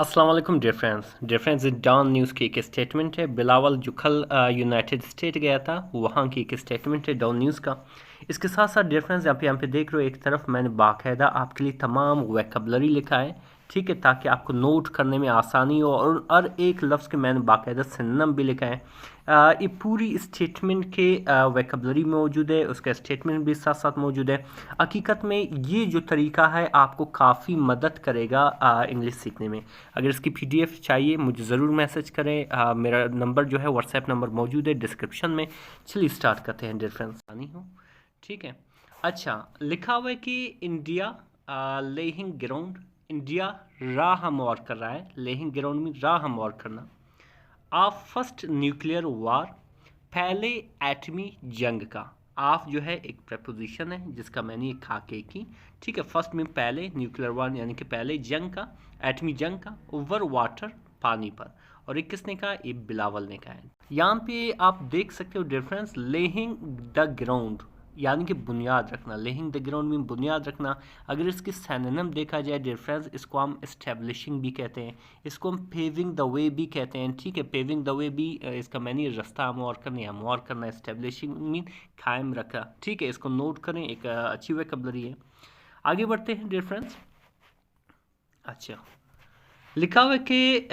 अस्सलाम वालेकुम dear friends don news की एक स्टेटमेंट है। बिलावल जुखल यूनाइटेड स्टेट गया था, वहाँ की एक स्टेटमेंट है डॉन न्यूज़ का। इसके साथ साथ डियर फ्रेंड्स यहाँ पे देख रहे हो, एक तरफ मैंने बाकायदा आपके लिए तमाम वोकैबुलरी लिखा है, ठीक है, ताकि आपको नोट करने में आसानी हो। और हर एक लफ्ज़ के मैंने बाकायदा सिनोनिम भी लिखा है। ये पूरी स्टेटमेंट के वोकैबुलरी मौजूद है, उसका स्टेटमेंट भी साथ साथ मौजूद है। हकीकत में ये जो तरीका है आपको काफ़ी मदद करेगा इंग्लिश सीखने में। अगर इसकी PDF चाहिए मुझे ज़रूर मैसेज करें। मेरा नंबर जो है व्हाट्सएप नंबर मौजूद है डिस्क्रिप्शन में। चलिए स्टार्ट करते हैं डियर फ्रेंड्स। आनी हो, ठीक है। अच्छा, लिखा हुआ है कि इंडिया लेहिंग ग्राउंड, इंडिया राह हमवार कर रहा है। लेहिंग ग्राउंड में राह हमवार करना। ऑफ फर्स्ट न्यूक्लियर वार, पहले एटमी जंग का। ऑफ जो है एक प्रपोजिशन है जिसका मैंने ये खाके की, ठीक है। फर्स्ट में पहले, न्यूक्लियर वार यानी कि पहले जंग का, एटमी जंग का, ओवर वाटर पानी पर। और एक किसने कहा? ये बिलावल ने कहा है। यहाँ पे आप देख सकते हो डिफरेंस, लेहिंग द ग्राउंड यानी कि बुनियाद रखना। लेहिंग द ग्राउंड में बुनियाद रखना। अगर इसकी सिनोनिम देखा जाए डियर फ्रेंड्स, इसको हम एस्टेब्लिशिंग भी कहते हैं, इसको हम पेविंग द वे भी कहते हैं, ठीक है। पेविंग द वे भी इसका मैंने रास्ता हमवार करना, हमवार करना। एस्टेब्लिशिंग मीन कायम रखा, ठीक है। इसको नोट करें, एक अच्छी वोकैबुलरी है। आगे बढ़ते हैं डियर फ्रेंड्स। अच्छा, लिखा हुआ है कि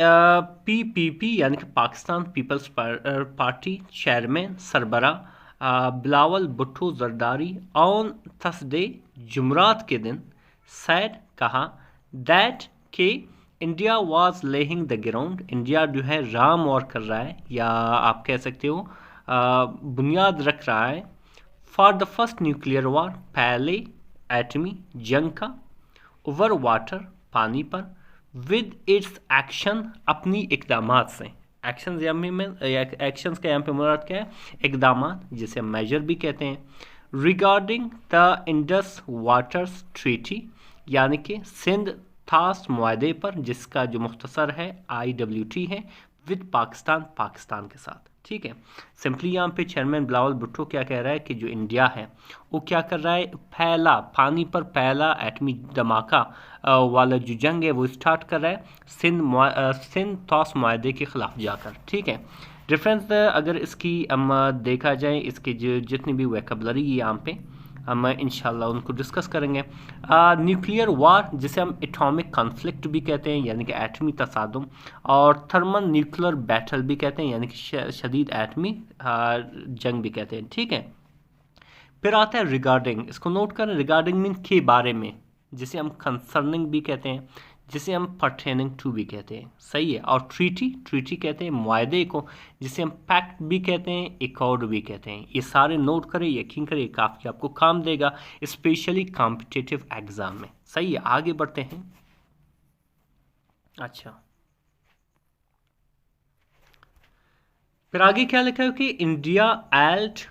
PPP यानी कि पाकिस्तान पीपल्स पार्टी चेयरमैन सरबरा बिलावल भुट्टो जरदारी ऑन थर्सडे जुमरात के दिन सैड कहा दैट के India was laying the ground, India जो है राम और कर रहा है, या आप कह सकते हो बुनियाद रख रहा है, फॉर द फर्स्ट न्यूक्लियर वार, पहले एटमी जंग का, ओवर वाटर पानी पर, विद इट्स एक्शन अपनी इकदामात से। एक्शंस एक्शंस का यहाँ पे मुराद क्या है? इकदामात, जिसे हम मेजर भी कहते हैं। Regarding the Indus waters treaty यानी कि सिंध थास मुआहदे पर, जिसका जो मुख्तसर है IWT है, विद पाकिस्तान, पाकिस्तान के साथ, ठीक है। सिंपली यहाँ पे चेयरमैन बिलावल भुट्टो क्या कह रहा है कि जो इंडिया है वो क्या कर रहा है, पहला पानी पर पहला एटमी धमाका वाला जो जंग है वो स्टार्ट कर रहा है सिंध तौस मुआहदे के खिलाफ जाकर, ठीक है। डिफरेंस अगर इसकी हम देखा जाए, इसकी जो जितनी भी वोकैबुलरी यहाँ पे हम इंशाल्लाह उनको डिस्कस करेंगे। न्यूक्लियर वार, जिसे हम एटॉमिक कॉन्फ्लिक्ट भी कहते हैं यानी कि एटमी तसादुम, और थर्मल न्यूक्लियर बैटल भी कहते हैं यानी कि शदीद एटमी जंग भी कहते हैं, ठीक है। फिर आता है रिगार्डिंग, इसको नोट करें। रिगार्डिंग मीन के बारे में, जिसे हम कंसर्निंग भी कहते हैं, जिसे हम पर्टेनिंग टू भी कहते हैं, सही है। और ट्रीटी, ट्रीटी कहते हैं मुआहदे को, जिसे हम पैक्ट भी कहते हैं, एकॉर्ड भी कहते हैं। ये सारे नोट करें, यकीन करें काफ़ी आपको काम देगा, स्पेशली कॉम्पिटिटिव एग्जाम में, सही है। आगे बढ़ते हैं। अच्छा, फिर आगे क्या लिखा है कि इंडिया एल्ड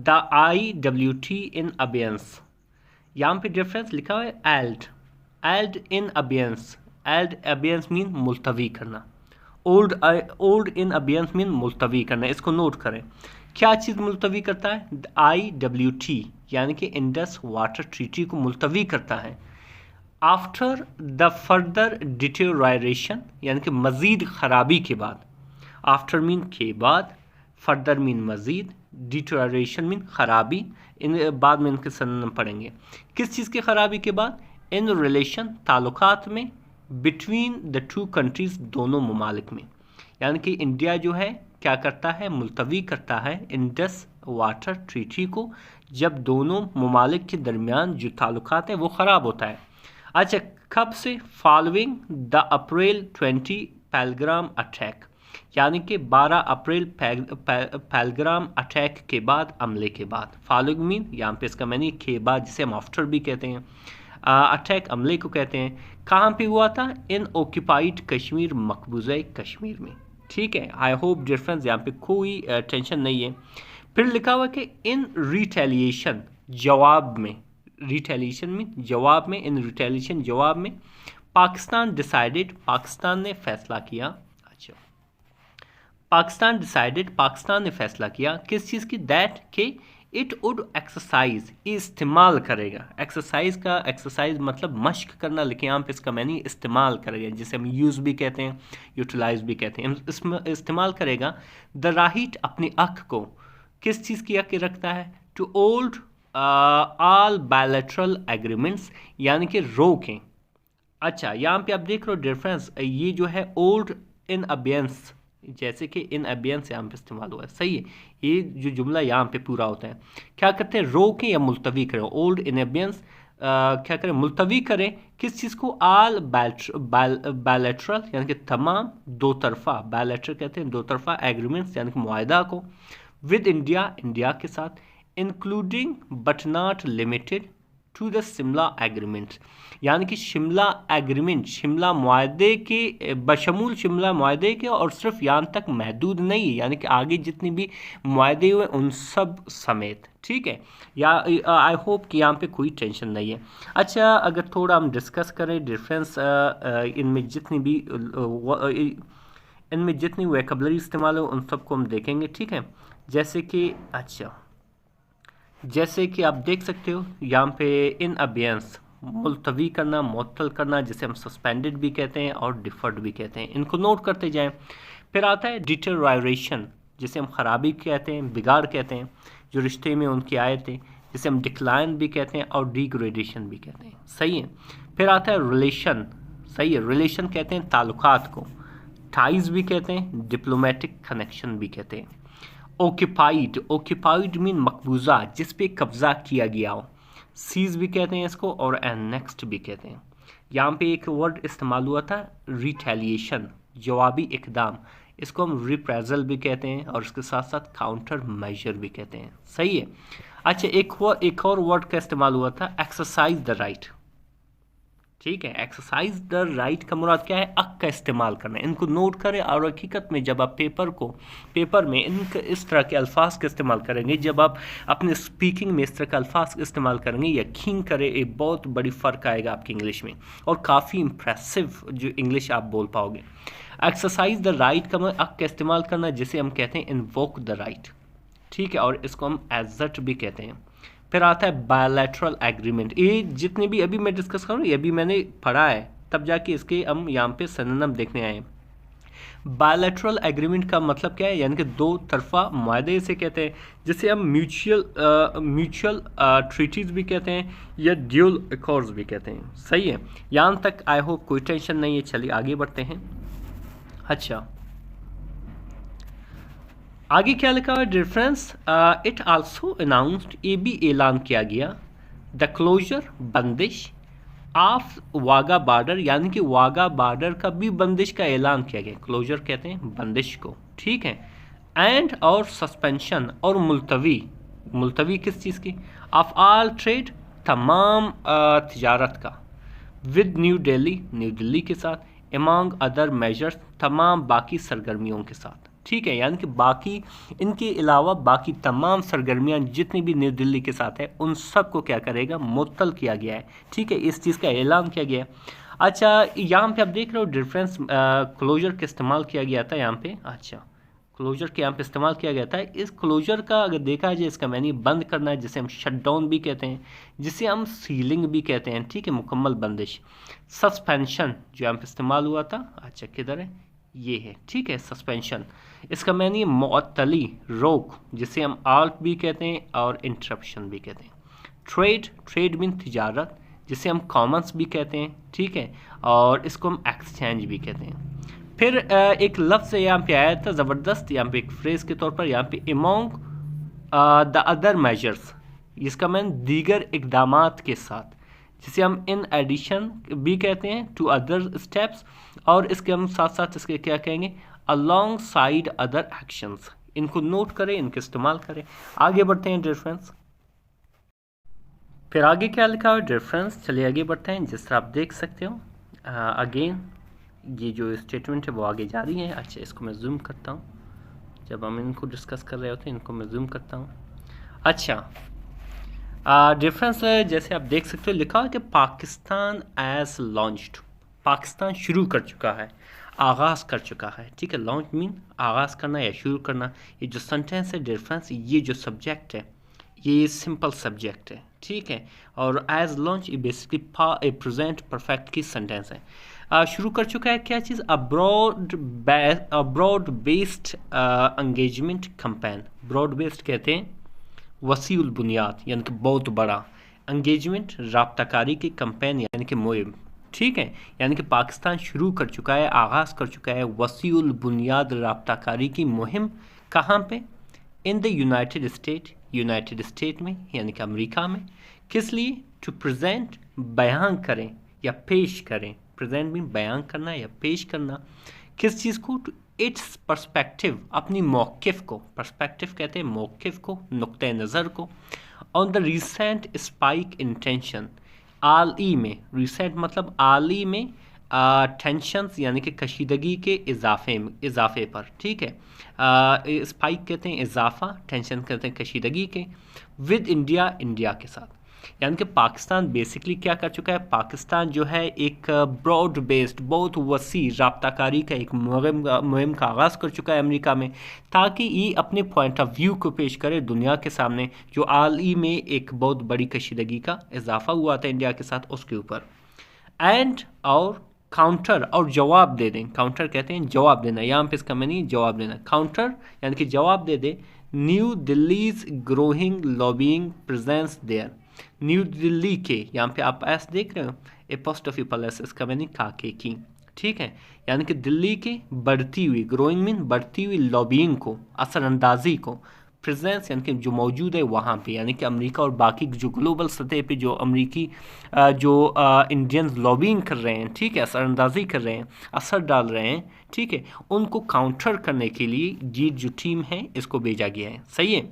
द IWT इन अबियंस। यहाँ पे डिफरेंस लिखा हुआ है एल्ड, एल्ड इन अबियंस। एल्ड अबियंस मीन मुलतवी करना, ओल्ड इन अबियंस मीन मुलतवी करना। इसको नोट करें, क्या चीज़ मुलतवी करता है? IWT यानी कि इंडस वाटर ट्रीटी को मुलतवी करता है। आफ्टर द फर्दर डिटेरियोरेशन यानी कि मज़ीद ख़राबी के बाद। आफ्टर मीन के बाद, फर्दर मीन मज़ीद, डिटेरियोरेशन मीन ख़राबी। इन बाद में इनके सनम पढ़ेंगे। किस चीज़ की ख़राबी के बाद? इन रिलेशन, ताल्लुकात में, बिटवीन द टू कंट्रीज़, दोनों ममालिक में। यानी कि इंडिया जो है क्या करता है, मुलतवी करता है इंडस वाटर ट्रीटी को, जब दोनों ममालिक के दरमियान जो ताल्लुकात हैं वो ख़राब होता है। अच्छा, कब से? फॉलोइंग द अप्रैल 20 पैलग्राम अटैक, यानी कि 12 अप्रैल पैलग्राम अटैक के बाद, अमले के बाद। फॉलोइंग मीन यहाँ पे इसका मैंने के बाद, जिसे हम आफ्टर भी कहते हैं, अटैक अमले को कहते हैं। कहाँ पे हुआ था? इन ऑक्यूपाइड कश्मीर, मकबूजा कश्मीर में, ठीक है। आई होप डिफरेंस यहाँ पे कोई टेंशन नहीं है। फिर लिखा हुआ कि इन रिटेलिएशन, जवाब में, रिटेलिएशन में जवाब में, इन रिटेलिएशन जवाब में, पाकिस्तान डिसाइडेड, पाकिस्तान ने फैसला किया। अच्छा, पाकिस्तान डिसाइडेड, पाकिस्तान ने फैसला किया किस चीज़ की? दैट के इट वुड एक्सरसाइज, इस्तेमाल करेगा। एक्सरसाइज मतलब मश्क करना, लेकिन यहाँ पे इसका मैंने इस्तेमाल करेगा, जिसे हम यूज़ भी कहते हैं, यूटिलाइज भी कहते हैं। इसमें इस्तेमाल करेगा द राइट, अपनी अक को किस चीज़ की अक रखता है, to old all bilateral agreements, यानी कि रोकें। अच्छा, यहाँ पे आप देख रहे हो डिफरेंस, ये जो है ओल्ड इन अबियंस, जैसे कि इन अबियंस यहाँ पे इस्तेमाल हुआ है, सही है। ये जो जुमला यहाँ पे पूरा होता है, क्या करते हैं, रोकें या मुलतवी करें। ओल्ड इन अबियंस क्या करें, मुलतवी करें किस चीज़ को, आल बायलैटरल यानी कि तमाम दो तरफा, बायलैटरल कहते हैं दो तरफा, एग्रीमेंट्स यानी कि मुआहदा को, विद इंडिया, इंडिया के साथ, including but not limited to the Shimla agreement, यानी कि शिमला एग्रीमेंट, शिमला मुआहदे के, बशमूल शिमला मुआहदे के, और सिर्फ यहाँ तक महदूद नहीं है, यानी कि आगे जितनी भी मुआहदे हुए उन सब समेत, ठीक है। या आई होप कि यहाँ पे कोई टेंशन नहीं है। अच्छा, अगर थोड़ा हम डिस्कस करें डिफरेंस, इनमें जितनी वोकैबुलरी इस्तेमाल हो उन सबको हम देखेंगे, ठीक है। जैसे कि अच्छा, जैसे कि आप देख सकते हो यहाँ पे इन अबियंस, मुलतवी करना, मुअत्तल करना, जिसे हम सस्पेंडेड भी कहते हैं और डिफर्ड भी कहते हैं, इनको नोट करते जाएं। फिर आता है डिटेरियोरेशन, जिसे हम ख़राबी कहते हैं, बिगाड़ कहते हैं, जो रिश्ते में उनकी आए थे, जिसे हम डिक्लाइन भी कहते हैं और डिग्रेडेशन भी कहते हैं, सही है। फिर आता है रिलेशन, सही है, रिलेशन कहते हैं ताल्लुकात को, टाइज भी कहते हैं, डिप्लोमेटिक कनेक्शन भी कहते हैं। ओक्यूपाइड मीन मकबूजा, जिस पे कब्जा किया गया हो, सीज भी कहते हैं इसको, और एनेक्स्ड भी कहते हैं। यहाँ पे एक वर्ड इस्तेमाल हुआ था रिटेलिएशन, जवाबी इकदाम, इसको हम रिप्रेजल भी कहते हैं और इसके साथ साथ काउंटर मेजर भी कहते हैं, सही है। अच्छा, एक और वर्ड का इस्तेमाल हुआ था एक्सरसाइज द राइट, ठीक है। एक्सरसाइज द राइट का मुराद क्या है, अक का इस्तेमाल करना, इनको नोट करें। और हकीकत में जब आप पेपर में इस तरह के अल्फाज का इस्तेमाल करेंगे, जब आप अपने स्पीकिंग में इस तरह के अल्फाज का इस्तेमाल करेंगे, यकीन करें एक बहुत बड़ी फ़र्क आएगा आपकी इंग्लिश में, और काफ़ी इम्प्रेसिव जो इंग्लिश आप बोल पाओगे। एक्सरसाइज द राइट का मतलब अक का इस्तेमाल करना, जिसे हम कहते हैं इन्वोक द राइट, ठीक है, और इसको हम एजर्ट भी कहते हैं। फिर आता है बायलैटरल एग्रीमेंट, ये जितने भी अभी मैं डिस्कस करूँ ये भी मैंने पढ़ा है, तब जाके इसके हम यहाँ पे सिनोनिम देखने आए हैं। बायलैटरल एग्रीमेंट का मतलब क्या है, यानी कि दो तरफा मुआहदे से कहते हैं, जिसे हम म्यूचुअल ट्रीटीज भी कहते हैं या ड्यूल एकॉर्ड्स भी कहते हैं, सही है। यहाँ तक आई होप कोई टेंशन नहीं है। चलिए आगे बढ़ते हैं। अच्छा, आगे क्या लिखा हुआ है, डिफरेंस, इट आल्सो अनाउंस्ड, ये भी ऐलान किया गया, द क्लोजर, बंदिश, ऑफ वाघा बॉर्डर, यानी कि वाघा बॉर्डर का भी बंदिश का ऐलान किया गया, क्लोजर कहते हैं बंदिश को, ठीक है। एंड और सस्पेंशन और मुलतवी किस चीज़ की, ऑफ ऑल ट्रेड, तमाम तिजारत का, विद न्यू दिल्ली के साथ, एमंग अदर मेजर्स, तमाम बाकी सरगर्मियों के साथ, ठीक है। यानी कि बाकी इनके अलावा बाकी तमाम सरगर्मियाँ जितनी भी न्यू दिल्ली के साथ है उन सब को क्या करेगा, मुअत्तल किया गया है, ठीक है, इस चीज़ का ऐलान किया गया है। अच्छा, यहाँ पे आप देख रहे हो डिफरेंस, क्लोजर का इस्तेमाल किया गया था यहाँ पे। अच्छा, क्लोजर के यहाँ पे इस्तेमाल किया गया था। इस क्लोजर का अगर देखा जाए, इसका मैंने बंद करना है, जिसे हम शट डाउन भी कहते हैं, जिसे हम सीलिंग भी कहते हैं, ठीक है, मुकम्मल बंदिश। सस्पेंशन जो यहाँ पे इस्तेमाल हुआ था, अच्छा किधर है, ये है, ठीक है, सस्पेंशन, इसका मैंने मुअत्तली, रोक, जिसे हम आल्ट भी कहते हैं और इंटरप्शन भी कहते हैं। ट्रेड मीन तिजारत, जिसे हम कॉमन्स भी कहते हैं, ठीक है, और इसको हम एक्सचेंज भी कहते हैं। फिर एक लफ्ज़ यहाँ पे आया था ज़बरदस्त, यहाँ पे एक फ्रेज़ के तौर पर, यहाँ पे अमॉन्ग द अदर मेजर्स, जिसका मैंने दीगर इकदामात के साथ, जिसे हम इन एडिशन भी कहते हैं टू अदर स्टेप्स, और इसके हम साथ साथ इसके क्या कहेंगे, अलॉन्ग साइड अदर एक्शंस। इनको नोट करें, इनके इस्तेमाल करें। आगे बढ़ते हैं डिफरेंस। फिर आगे क्या लिखा है डिफरेंस, चलिए आगे बढ़ते हैं। जिस तरह आप देख सकते हो, अगेन ये जो स्टेटमेंट है वो आगे जा रही है। अच्छा, इसको मैं जूम करता हूँ, जब हम इनको डिस्कस कर रहे होते हैं इनको मैं जूम करता हूँ। अच्छा, डिफरेंस जैसे आप देख सकते हो, लिखा है कि पाकिस्तान एज लॉन्च्ड, पाकिस्तान शुरू कर चुका है, आगाज़ कर चुका है, ठीक है। लॉन्च मीन आगाज़ करना या शुरू करना। ये जो सेंटेंस है डिफरेंस, ये जो सब्जेक्ट है ये सिंपल सब्जेक्ट है, ठीक है। और एज लॉन्च ये बेसिकली ए प्रेजेंट परफेक्ट की सेंटेंस है। शुरू कर चुका है क्या चीज़, broad based engagement campaign. Broad based कहते हैं वसीउल बुनियाद यानी कि बहुत बड़ा, एंगेजमेंट राब्ताकारी की कैंपेन यानी कि मुहिम, ठीक है। यानी कि पाकिस्तान शुरू कर चुका है, आगाज़ कर चुका है वसीउल बुनियाद राब्ताकारी की मुहिम। कहाँ पे, इन द यूनाइटेड स्टेट में यानी कि अमेरिका में। किस लिए, टू प्रेजेंट बयान करें या पेश करें, प्रेजेंट में बयान करना या पेश करना, किस चीज़ को, टू इट्स पर्सपेक्टिव, अपनी मौक़िफ़ को, पर्सपेक्टिव कहते हैं मौक़िफ़ को, नुक्ते नज़र को, on the recent spike in tension, आली में, रिसेंट मतलब आली में, टेंशन्स यानी कि कशीदगी के इजाफे पर, ठीक है। स्पाइक कहते हैं इजाफा, टेंशन कहते हैं कशीदगी के, विद इंडिया के साथ। यानी कि पाकिस्तान बेसिकली क्या कर चुका है, पाकिस्तान जो है एक ब्रॉड बेस्ड बहुत वसी राब्ताकारी का एक मुहिम का आगाज़ कर चुका है अमेरिका में, ताकि ये अपने पॉइंट ऑफ व्यू को पेश करे दुनिया के सामने, जो हाल में एक बहुत बड़ी कशीदगी का इजाफा हुआ था इंडिया के साथ, उसके ऊपर। एंड और काउंटर और जवाब दे दें, काउंटर कहते हैं जवाब देना, यहाँ पे इसका मैंने जवाब देना, काउंटर यानी कि जवाब दे दे, New Delhi's growing lobbying presence there. New Delhi के, यहाँ पे आप एस देख रहे हो, एपोस्ट्रोफी प्लस इसका मैंने काके की, ठीक है। यानी कि दिल्ली के बढ़ती हुई, ग्रोइंग मीन बढ़ती हुई लॉबिंग को, असरअंदाजी को, प्रेजेंस यानी कि जो मौजूद है वहाँ पे, यानी कि अमेरिका और बाकी जो ग्लोबल सतह पे जो अमेरिकी जो इंडियंस लॉबिंग कर रहे हैं, ठीक है, असरअंदाजी कर रहे हैं, असर डाल रहे हैं, ठीक है, उनको काउंटर करने के लिए ये जो टीम है इसको भेजा गया है, सही है।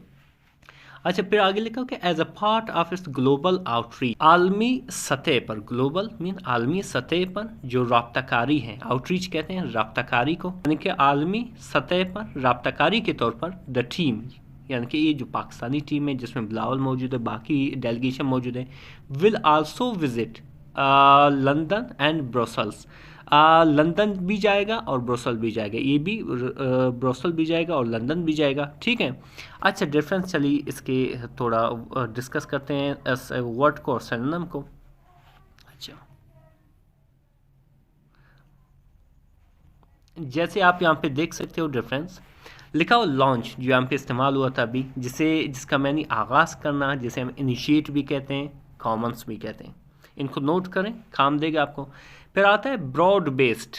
अच्छा, फिर आगे लिखा कि as a part of its global outreach, आलमी सतह पर, ग्लोबल मीन आलमी सतह पर जो राब्ताकारी है, आउटरीच कहते हैं राब्ताकारी को, यानी कि आलमी सतह पर राब्ताकारी के तौर पर द टीम, यानी कि ये जो पाकिस्तानी टीम है जिसमें बिलावल मौजूद है, बाकी डेलीगेशन मौजूद है, will also visit London and Brussels. London भी जाएगा और ब्रसल भी जाएगा, ये भी ब्रसल भी जाएगा और लंदन भी जाएगा, ठीक है। अच्छा, डिफरेंस चलिए इसके थोड़ा डिस्कस करते हैं वर्ड को और सिनोनिम को। अच्छा, जैसे आप यहाँ पे देख सकते हो डिफरेंस लिखा हो, लॉन्च जो यहाँ पे इस्तेमाल हुआ था अभी, जिसका मैंने आगाज़ करना, जिसे हम इनिशिएट भी कहते हैं, कॉमन्स भी कहते हैं, इनको नोट करें, काम देगा आपको। फिर आता है ब्रॉड बेस्ड,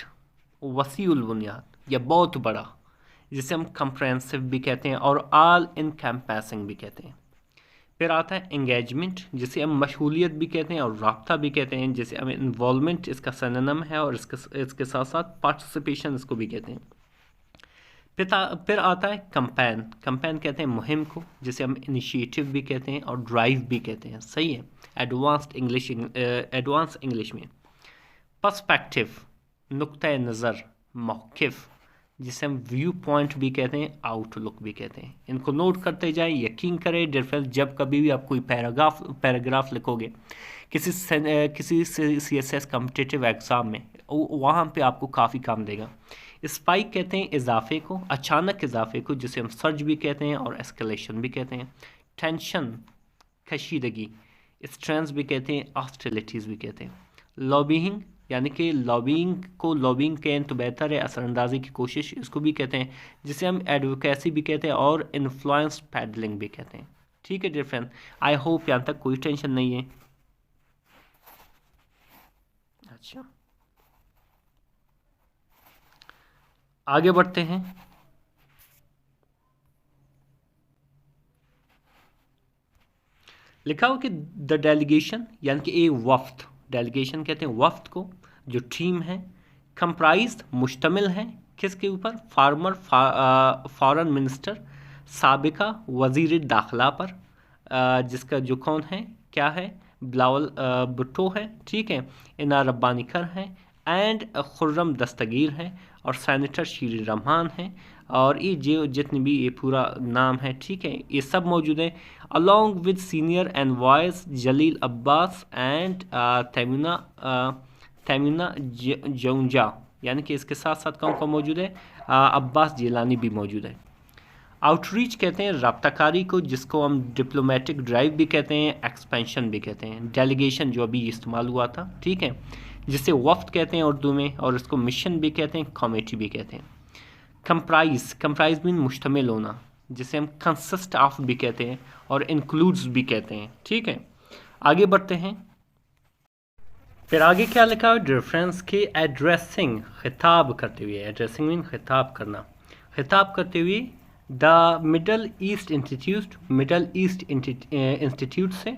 वसीउल बुनियाद या बहुत बड़ा, जिसे हम कंप्रेहेंसिव भी कहते हैं और ऑल इनकैम्पैसिंग भी कहते हैं। फिर आता है एंगेजमेंट, जिसे हम मशगूलियत भी कहते हैं और राब्ता भी कहते हैं, जिसे हम इन्वॉल्वमेंट इसका सिनोनिम है, और इसके साथ साथ पार्टिसिपेशन इसको भी कहते हैं। फिर आता है कंपेन, कंपेन कहते हैं मुहिम को, जिसे हम इनिशिएटिव भी कहते हैं और ड्राइव भी कहते हैं, सही है, एडवांस इंग्लिश में। पर्सपेक्टिव, नुक्ता नज़र, मौक़िफ़, जिसे हम व्यू पॉइंट भी कहते हैं, आउटलुक भी कहते हैं। इनको नोट करते जाएं, यकीन करें डिफरेंस जब कभी भी आप कोई पैराग्राफ लिखोगे किसी CSS कॉम्पिटिटिव एग्ज़ाम में, वहाँ पे आपको काफ़ी काम देगा। स्पाइक कहते हैं इजाफे को, अचानक इजाफे को, जिसे हम सर्ज भी कहते हैं और एस्केलेशन भी कहते हैं। टेंशन, कशीदगी, स्ट्रेंथ भी कहते हैं, हॉस्टिलिटीज़ भी कहते हैं। लॉबिंग, यानी कि लॉबिंग कहें तो बेहतर है, असरअंदाजी की कोशिश इसको भी कहते हैं, जिसे हम एडवोकेसी भी कहते हैं और इन्फ्लुएंस पैडलिंग भी कहते हैं, ठीक है डिफरेंस। आई होप यहाँ तक कोई टेंशन नहीं है। अच्छा, आगे बढ़ते हैं। लिखा हो कि द डेलीगेशन, यानी कि एक वफ्द, डेलीगेशन कहते हैं वफ्द को, जो टीम है, कंप्राइज मुश्तमिल है, किसके ऊपर, फॉरेन मिनिस्टर साबिका वज़ीर दाखिला पर, जिसका जो कौन है, क्या है, बिलावल भुट्टो है, ठीक है, इना रब्बानी कर है, एंड खुर्रम दस्तगीर है, और सेनेटर शीर रहमान है, और ये जो जितने भी ये पूरा नाम है, ठीक है, ये सब मौजूद है, along with senior envoys Jalil Abbas and तैमुना जौंजा, यानी कि इसके साथ साथ कौन कौन मौजूद है, अब्बास जिलानी भी मौजूद है। आउटरीच कहते हैं रब्ताकारी को, जिसको हम डिप्लोमेटिक ड्राइव भी कहते हैं, एक्सपेंशन भी कहते हैं। डेलीगेशन जो अभी इस्तेमाल हुआ था, ठीक है, जिसे वफ्द कहते हैं उर्दू में, और इसको मिशन भी कहते हैं, कमेटी भी कहते हैं। कंप्राइज मीन मुश्तमिल होना, जिसे हम कंसिस्ट ऑफ भी कहते हैं और इंक्लूड्स भी कहते हैं, ठीक है। आगे बढ़ते हैं। फिर आगे क्या लिखा है, डिफरेंस के एड्रेसिंग, खिताब करते हुए, एड्रेसिंग मीन खिताब करना, खिताब करते हुए द मिडल ईस्ट इंस्टीट्यूट से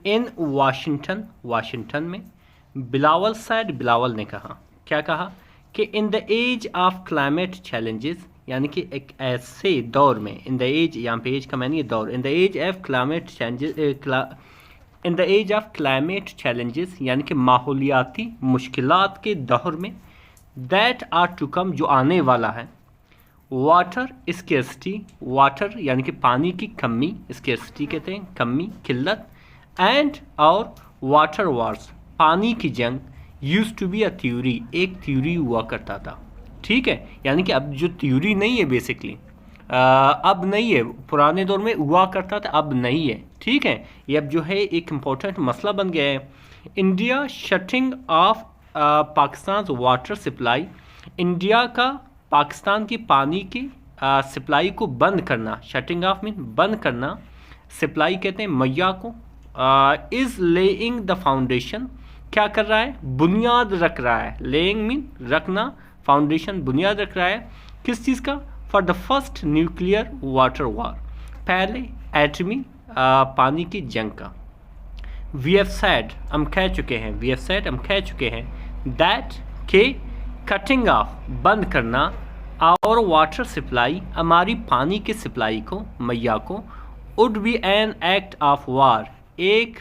इन वाशिंगटन में बिलावल साइड, बिलावल ने कहा, क्या कहा कि in the age of climate challenges, यानी कि एक ऐसे दौर में, इन द एज, यहाँ पे एज का मैंने ये दौर, in the age of climate changes, in the age of climate challenges, यानी कि माहौलियाती मुश्किलात के दौर में, दैट आर टू कम, जो आने वाला है, वाटर स्केर्सिटी, वाटर यानी कि पानी की कमी, स्केर्सिटी कहते हैं कमी, किल्लत, एंड और वाटर वार्स, पानी की जंग, use to be a theory, एक थ्योरी हुआ करता था, ठीक है। यानी कि अब जो थ्योरी नहीं है बेसिकली, अब नहीं है, पुराने दौर में हुआ करता था, अब नहीं है, ठीक है। ये अब जो है एक इम्पोर्टेंट मसला बन गया है। India shutting off Pakistan water supply, India का पाकिस्तान की पानी की सप्लाई को बंद करना, शटिंग ऑफ मीन बंद करना, सप्लाई कहते हैं मैया को, इज़ लेइंग द फाउंडेशन, क्या कर रहा है, बुनियाद रख रहा है, लेइंग मीन रखना, फाउंडेशन बुनियाद रख रहा है, किस चीज़ का, for the first nuclear water war, पहले एटमी पानी की जंग का। वी हैव सेड, हम कह चुके हैं, वी हैव सेड, हम कह चुके हैं, दैट के कटिंग ऑफ, बंद करना, और वाटर सप्लाई, हमारी पानी की सप्लाई को, मैया को, would be an act of war, एक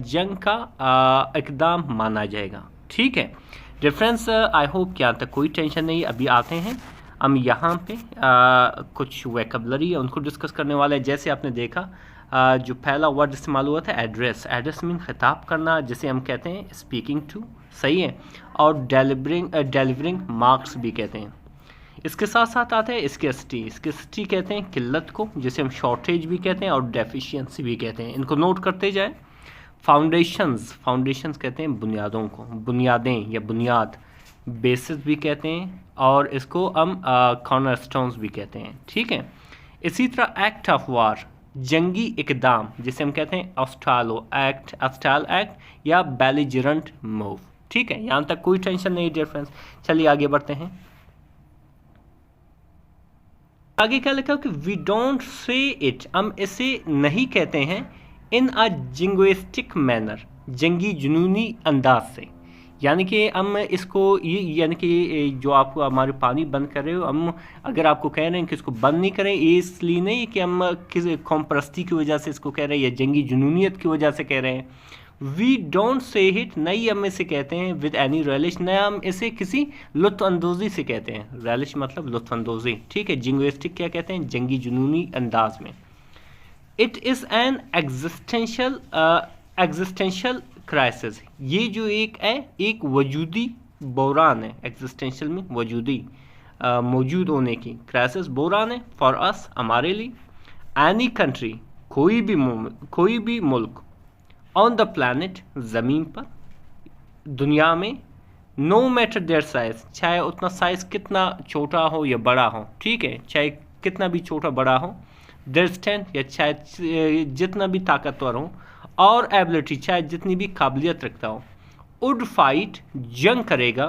जंग का इकदाम माना जाएगा, ठीक है। डिफरेंस आई होप कि यहाँ तक कोई टेंशन नहीं। अभी आते हैं हम यहाँ पे कुछ वैकेबलरी है उनको डिस्कस करने वाले हैं। जैसे आपने देखा जो पहला वर्ड इस्तेमाल हुआ था एड्रेस, एड्रेस मीन खिताब करना, जिसे हम कहते हैं स्पीकिंग टू, सही है, और डिलीवरिंग मार्क्स भी कहते हैं। इसके साथ साथ आता है स्केर्सिटी कहते हैं किल्लत को, जिसे हम शॉर्टेज भी कहते हैं और डेफिशिएंसी भी कहते हैं, इनको नोट करते जाएं। फाउंडेशंस कहते हैं बुनियादों को, बुनियादें या बुनियाद, बेसिस भी कहते हैं, और इसको हम कॉर्नरस्टोन्स भी कहते हैं, ठीक है। इसी तरह एक्ट ऑफ वार, जंगी इकदाम, जिसे हम कहते हैं ऑस्टाइल एक्ट या बेलिजरेंट मूव, ठीक है। यहाँ तक कोई टेंशन नहीं डिफरेंस। चलिए आगे बढ़ते हैं। आगे क्या लिखा कि वी डोंट से इट, हम इसे नहीं कहते हैं, इन अ जिंग्विस्टिक मैनर, जंगी जुनूनी अंदाज से, यानी कि हम इसको ये, यानी कि जो आप हमारे पानी बंद कर रहे हो, हम अगर आपको कह रहे हैं कि इसको बंद नहीं करें, ये इसलिए नहीं कि हम किसी कौम परस्ती की वजह से इसको कह रहे हैं या जंगी जुनूनियत की वजह से कह रहे हैं। वी डोंट से इट, नहीं हम इसे कहते हैं विद एनी रैलिश, न हम इसे किसी लुत्फानंदोज़ी से कहते हैं, रैलिश मतलब लुत्फानंदोज़ी, ठीक है। जिंग्विस्टिक क्या कहते हैं, जंगी जुनूनी अंदाज में। It is an existential crisis, ये जो एक है एक वजूदी बहरान है, एग्जिस्टेंशियल में वजूदी मौजूद होने की, क्राइसिस बहरान है, फॉर अस हमारे लिए, एनी कंट्री कोई भी मुल्क, ऑन द प्लानट ज़मीन पर, दुनिया में, नो मैटर देयर साइज, चाहे उतना साइज़ कितना छोटा हो या बड़ा हो, ठीक है, चाहे कितना भी छोटा बड़ा हो, देयर स्ट्रेंथ या चाहे जितना भी ताकतवर हो, और एबिलिटी चाहे जितनी भी काबिलियत रखता हो, वुड फाइट जंग करेगा,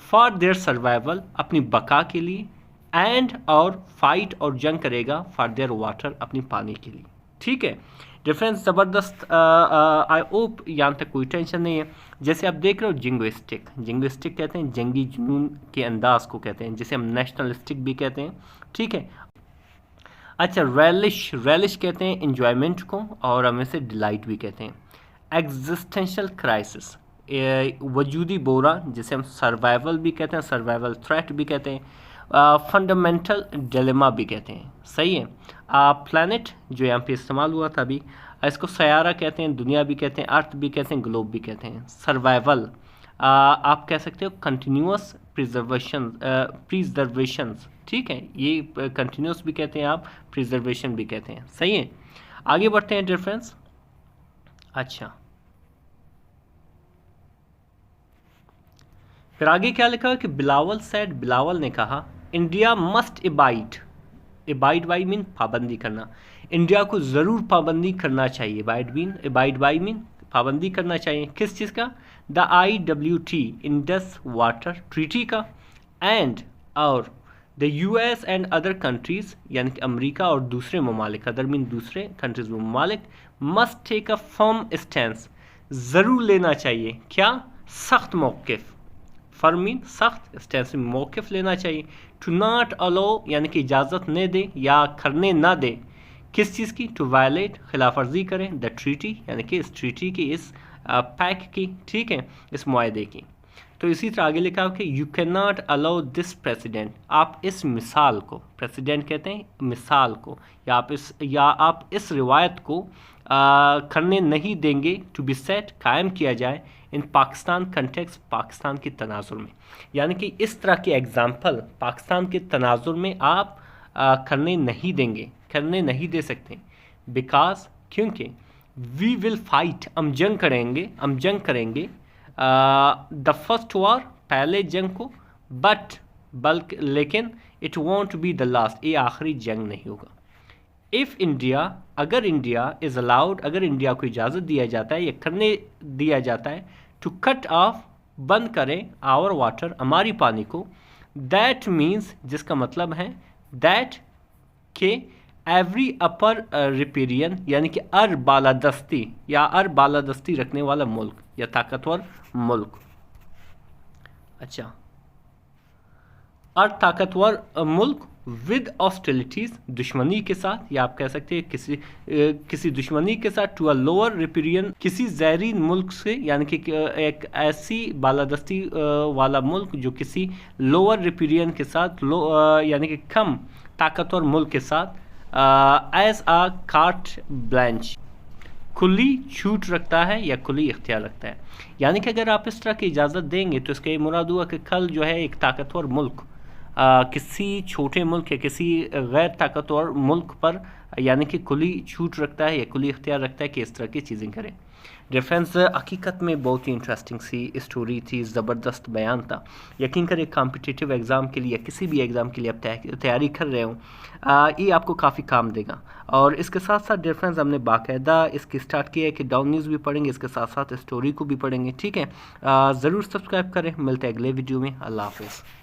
फॉर देयर सर्वाइवल अपनी बका के लिए, एंड और फाइट और जंग करेगा फॉर देयर वाटर अपनी पानी के लिए, ठीक है। डिफरेंस ज़बरदस्त, आई होप यहाँ तक कोई टेंशन नहीं है। जैसे आप देख रहे हो जिंग्विस्टिक कहते हैं जंगी जुनून के अंदाज को कहते हैं, जिसे हम नेशनलिस्टिक भी कहते हैं, ठीक है। अच्छा, रैलिश कहते हैं इंजॉयमेंट को, और हम इसे डिलाइट भी कहते हैं। एग्जिस्टेंशियल क्राइसिस, वजूदी बोरा, जिसे हम सर्वाइवल भी कहते हैं, सर्वाइवल थ्रेट भी कहते हैं, फंडामेंटल डिलेमा भी कहते हैं, सही है। प्लैनेट जो यहाँ पे इस्तेमाल हुआ था अभी, इसको सयारा कहते हैं, दुनिया भी कहते हैं, अर्थ भी कहते हैं, ग्लोब भी कहते हैं। सर्वाइवल आप कह सकते हो कंटिन्यूस प्रिजर्वेशन, ठीक है, ये कंटिन्यूस भी कहते हैं आप, प्रिजर्वेशन भी कहते हैं, सही है। आगे बढ़ते हैं डिफरेंस। अच्छा, फिर आगे क्या लिखा है कि बिलावल सेड, बिलावल ने कहा India must abide, abide by mean पाबंदी करना, इंडिया को ज़रूर पाबंदी करना चाहिए, एबाइड बाई मीन पाबंदी करना चाहिए, किस चीज़ का, the IWT Indus water treaty का, एंड और the US and other countries यानी कि अमेरिका और दूसरे ममालिक, अदर मीन दूसरे कंट्रीज ममालिक, must take a firm stance, ज़रूर लेना चाहिए क्या, सख्त मौक़िफ़, फर्म मीन सख्त, स्टैंस में मौक़िफ़ लेना चाहिए, टू नॉट अलो यानी कि इजाज़त न दे या करने ना दे, किस चीज़ की, टू वायलेट खिलाफ वर्जी करें, द ट्रीटी यानी कि इस ट्रीटी की, इस पैक की, ठीक है, इस मुआहदे की। तो इसी तरह आगे लिखा है कि you can not allow this president, आप इस मिसाल को, प्रेसिडेंट कहते हैं मिसाल को, या आप इस रिवायत को करने नहीं देंगे, टू बी सेट कायम किया जाए, इन पाकिस्तान कंटेक्स पाकिस्तान के तनाजुर में, यानी कि इस तरह के एग्जाम्पल पाकिस्तान के तनाजुर में आप करने नहीं देंगे, करने नहीं दे सकते, बिकॉज क्योंकि वी विल फाइट, हम जंग करेंगे द फर्स्ट वॉर पहले जंग को, बल्कि लेकिन it won't be the last, ये आखिरी जंग नहीं होगा। इफ़ इंडिया, अगर इंडिया इज़ अलाउड, अगर इंडिया को इजाज़त दिया जाता है या करने दिया जाता है, टू कट ऑफ बंद करें आवर वाटर हमारी पानी को, दैट मीन्स जिसका मतलब है दैट के एवरी अपर रिपेरियन यानी कि बालादस्ती या बालादस्ती रखने वाला मुल्क या ताकतवर मुल्क, अच्छा, ताकतवर मुल्क विद ऑस्टिलिटीज़ दुश्मनी के साथ, या आप कह सकते हैं किसी दुश्मनी के साथ, टू अ लोअर रिपेरियन किसी ज़ैरीन मुल्क से, यानी कि एक ऐसी बालादस्ती वाला मुल्क जो किसी लोअर रिपेरियन के साथ, यानी कि कम ताकतवर मुल्क के साथ, एज आ कार्ट ब्लैंच खुली छूट रखता है या खुली इख्तियार रखता है, यानी कि अगर आप इस तरह की इजाज़त देंगे तो इसका ये मुराद हुआ कि कल जो है एक ताकतवर मुल्क किसी छोटे मुल्क या किसी गैर ताकतवर मुल्क पर यानी कि खुली छूट रखता है या खुली इख्तियार रखता है कि इस तरह की चीज़ें करें। रेफरेंस हकीकत में बहुत ही इंटरेस्टिंग सी स्टोरी थी, ज़बरदस्त बयान था। यकीन करें कॉम्पिटिटिव एग्ज़ाम के लिए, किसी भी एग्ज़ाम के लिए आप तैयारी कर रहे हो, ये आपको काफ़ी काम देगा। और इसके साथ साथ रेफरेंस हमने बाकायदा इसकी स्टार्ट किया है कि डाउन न्यूज़ भी पढ़ेंगे, इसके साथ साथ स्टोरी को भी पढ़ेंगे, ठीक है। ज़रूर सब्सक्राइब करें, मिलते हैं अगले वीडियो में, अल्लाह हाफ़िज़।